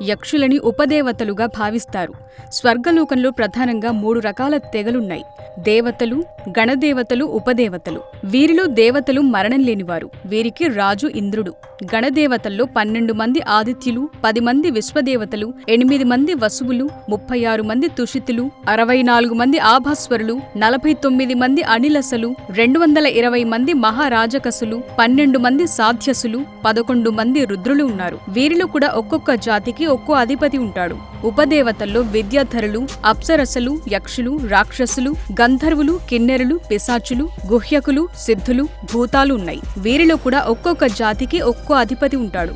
యక్షులని ఉపదేవతలుగా భావిస్తారు. స్వర్గలోకంలో ప్రధానంగా 3 రకాల తెగలున్నాయి: దేవతలు, గణదేవతలు, ఉపదేవతలు. వీరిలో దేవతలు మరణం లేనివారు. వీరికి రాజు ఇంద్రుడు. గణదేవతల్లో 12 మంది ఆదిత్యులు, 10 మంది విశ్వదేవతలు, 8 మంది వసువులు, 36 మంది తుషితులు, 64 మంది ఆభస్వరులు, 49 మంది అనిలసలు, 220 మంది మహారాజకసులు, 12 మంది సాధ్యసులు, 11 మంది రుద్రులు ఉన్నారు. వీరిలో కూడా ఒక్కొక్క జాతికి ఒక్కో అధిపతి ఉంటాడు. ఉపదేవతల్లో విద్యాధరులు, అప్సరసలు, యక్షులు, రాక్షసులు, గంధర్వులు, కిన్నెరులు, పిశాచులు, గుహ్యకులు, సిద్ధులు, భూతాలు ఉన్నాయి. వీరిలో కూడా ఒక్కొక్క జాతికి ఒక్కో అధిపతి ఉంటాడు.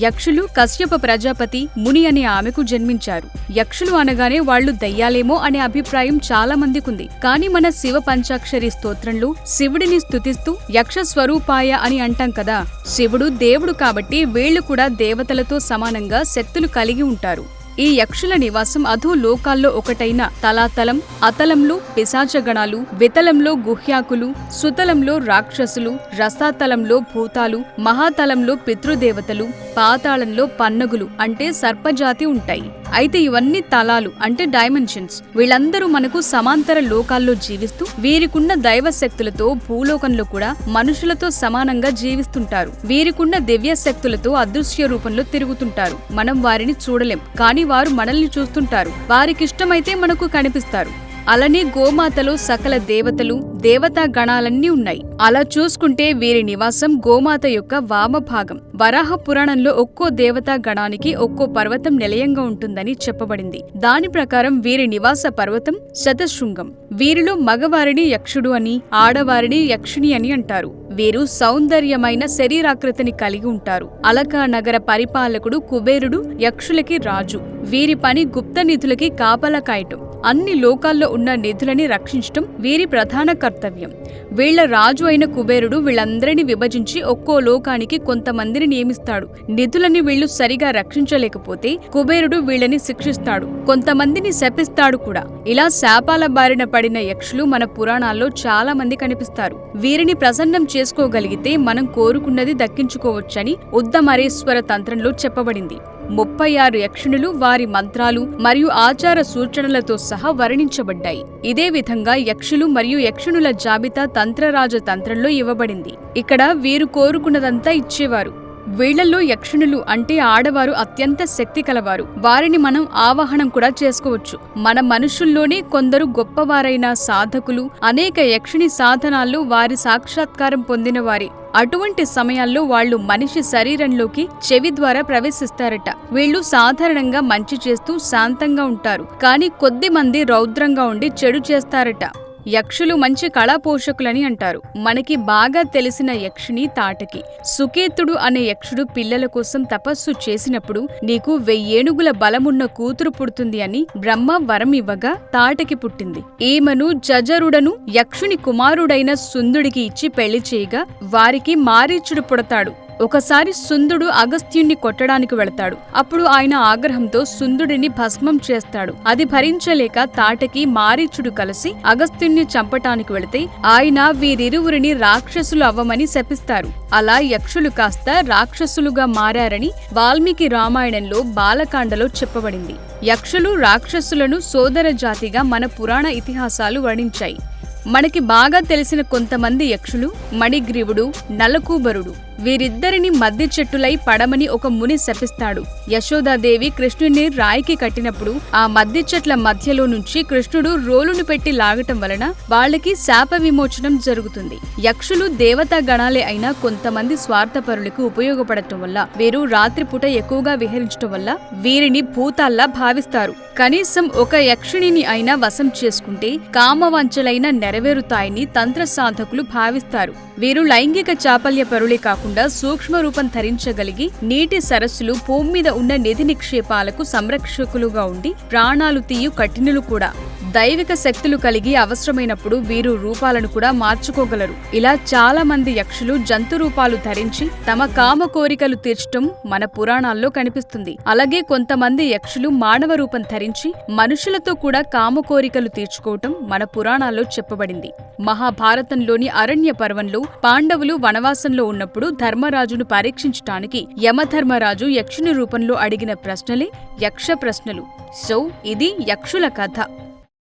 యక్షులు కశ్యప ప్రజాపతి ముని అనే ఆమెకు జన్మించారు. యక్షులు అనగానే వాళ్లు దయ్యాలేమో అనే అభిప్రాయం చాలా మందికుంది. కానీ మన శివ పంచాక్షరి స్తోత్రంలో శివుడిని స్తుతిస్తూ యక్ష స్వరూపాయ అని అంటాం కదా. శివుడు దేవుడు కాబట్టి వీళ్లు కూడా దేవతలతో సమానంగా శక్తులు కలిగి ఉంటారు. ఈ యక్షుల నివాసం అధో లోకాల్లో ఒకటైన తలాతలం, అతలంలో పిశాచగణాలు, వితలంలో గుహ్యాకులు, సుతలంలో రాక్షసులు, రసాతలంలో భూతాలు, మహాతలంలో పితృదేవతలు, పాతాళంలో పన్నగులు అంటే సర్పజాతి ఉంటాయి. అయితే ఇవన్నీ తలాలు అంటే డైమెన్షన్స్. వీళ్ళందరూ మనకు సమాంతర లోకాల్లో జీవిస్తూ వీరికున్న దైవ శక్తులతో భూలోకంలో కూడా మనుషులతో సమానంగా జీవిస్తుంటారు. వీరికున్న దివ్య శక్తులతో అదృశ్య రూపంలో తిరుగుతుంటారు. మనం వారిని చూడలేం, కానీ వారు మనల్ని చూస్తుంటారు. వారికిష్టమైతే మనకు కనిపిస్తారు. అలానే గోమాతలో సకల దేవతలు, దేవతా గణాలన్నీ ఉన్నాయి. అలా చూసుకుంటే వీరి నివాసం గోమాత యొక్క వామభాగం. వరాహ పురాణంలో ఒక్కో దేవతా గణానికి ఒక్కో పర్వతం నిలయంగా ఉంటుందని చెప్పబడింది. దాని ప్రకారం వీరి నివాస పర్వతం శతశృంగం. వీరిలో మగవారిని యక్షుడు అని, ఆడవారిని యక్షిణి అని అంటారు. వీరు సౌందర్యమైన శరీరాకృతిని కలిగి ఉంటారు. అలకా నగర పరిపాలకుడు కుబేరుడు యక్షులకి రాజు. వీరి పని గుప్త నిధులకి కాపలా కాయటం. అన్ని లోకాల్లో ఉన్న నిధులని రక్షించటం వీరి ప్రధాన కర్తవ్యం. వీళ్ల రాజు అయిన కుబేరుడు వీళ్ళందరినీ విభజించి ఒక్కో లోకానికి కొంతమందిని నియమిస్తాడు. నిధులని వీళ్లు సరిగా రక్షించలేకపోతే కుబేరుడు వీళ్ళని శిక్షిస్తాడు, కొంతమందిని శపిస్తాడు కూడా. ఇలా శాపాల బారిన పడిన యక్షులు మన పురాణాల్లో చాలా మంది కనిపిస్తారు. వీరిని ప్రసన్నం చేసుకోగలిగితే మనం కోరుకున్నది దక్కించుకోవచ్చని ఉద్దమరేశ్వర తంత్రంలో చెప్పబడింది. 36 యక్షుణులు, వారి మంత్రాలు మరియు ఆచార సూచనలతో సహా వర్ణించబడ్డాయి. ఇదే విధంగా యక్షులు మరియు యక్షుణుల జాబితా తంత్రరాజ తంత్రంలో ఇవ్వబడింది. ఇక్కడ వీరు కోరుకున్నదంతా ఇచ్చేవారు. వీళ్లలో యక్షుణులు అంటే ఆడవారు అత్యంత శక్తి కలవారు. వారిని మనం ఆవాహనం కూడా చేసుకోవచ్చు. మన మనుషుల్లోనే కొందరు గొప్పవారైన సాధకులు అనేక యక్షిణి సాధనాల్లో వారి సాక్షాత్కారం పొందిన వారి. అటువంటి సమయాల్లో వాళ్లు మనిషి శరీరంలోకి చెవి ద్వారా ప్రవేశిస్తారట. వీళ్లు సాధారణంగా మంచి చేస్తూ శాంతంగా ఉంటారు, కానీ కొద్ది మంది రౌద్రంగా ఉండి చెడు చేస్తారట. యక్షులు మంచి కళా పోషకులని అంటారు. మనకి బాగా తెలిసిన యక్షిణి తాటకి. సుకేతుడు అనే యక్షుడు పిల్లల కోసం తపస్సు చేసినప్పుడు నీకు 1000 ఏనుగుల బలమున్న కూతురు పుడుతుంది అని బ్రహ్మ వరం ఇవ్వగా తాటకి పుట్టింది. ఈమెను జజరుడను యక్షుని కుమారుడైన సుందుడికి ఇచ్చి పెళ్లి చేయగా వారికి మారీచుడు పుడతాడు. ఒకసారి సుందుడు అగస్త్యుణ్ణి కొట్టడానికి వెళతాడు. అప్పుడు ఆయన ఆగ్రహంతో సుందుడిని భస్మం చేస్తాడు. అది భరించలేక తాటకి మారీచుడు కలిసి అగస్త్యుణ్ణి చంపటానికి వెళితే ఆయన వీరిరువురిని రాక్షసులు అవ్వమని శపిస్తారు. అలా యక్షులు కాస్త రాక్షసులుగా మారారని వాల్మీకి రామాయణంలో బాలకాండలో చెప్పబడింది. యక్షులు రాక్షసులను సోదర జాతిగా మన పురాణ ఇతిహాసాలు వర్ణించాయి. మనకి బాగా తెలిసిన కొంతమంది యక్షులు మణిగ్రీవుడు, నలకూబరుడు. వీరిద్దరిని మద్ది చెట్టులై పడమని ఒక ముని శపిస్తాడు. యశోదాదేవి కృష్ణుని రాయికి కట్టినప్పుడు ఆ మద్ది చెట్ల మధ్యలో నుంచి కృష్ణుడు రోలును పెట్టి లాగటం వలన వాళ్ళకి శాప విమోచనం జరుగుతుంది. యక్షులు దేవతా గణాలే అయినా కొంతమంది స్వార్థపరులకు ఉపయోగపడటం వల్ల, వీరు రాత్రిపూట ఎక్కువగా విహరించటం వల్ల వీరిని భూతాల్లా భావిస్తారు. కనీసం ఒక యక్షిణిని అయినా వశం చేసుకుంటే కామవంచలైన నెరవేరుతాయని తంత్ర సాధకులు భావిస్తారు. వీరు లైంగిక చాపల్య పరులే కాకుండా సూక్ష్మ రూపం ధరించగలిగి నీటి సరస్సులు, భూమి మీద ఉన్న నిధి నిక్షేపాలకు సంరక్షకులుగా ఉండి ప్రాణాలు తీయు కఠినులు కూడా. దైవిక శక్తులు కలిగి అవసరమైనప్పుడు వీరు రూపాలను కూడా మార్చుకోగలరు. ఇలా చాలా మంది యక్షులు జంతు రూపాలు ధరించి తమ కామ కోరికలు తీర్చటం మన పురాణాల్లో కనిపిస్తుంది. అలాగే కొంతమంది యక్షులు మానవ రూపం ధరించి మనుషులతో కూడా కామ కోరికలు తీర్చుకోవటం మన పురాణాల్లో చెప్పబడింది. మహాభారతంలోని అరణ్య పర్వంలో పాండవులు వనవాసంలో ఉన్నప్పుడు ధర్మరాజును పరీక్షించటానికి యమధర్మరాజు యక్షుని రూపంలో అడిగిన ప్రశ్నలే యక్ష ప్రశ్నలు. సో ఇది యక్షుల కథ.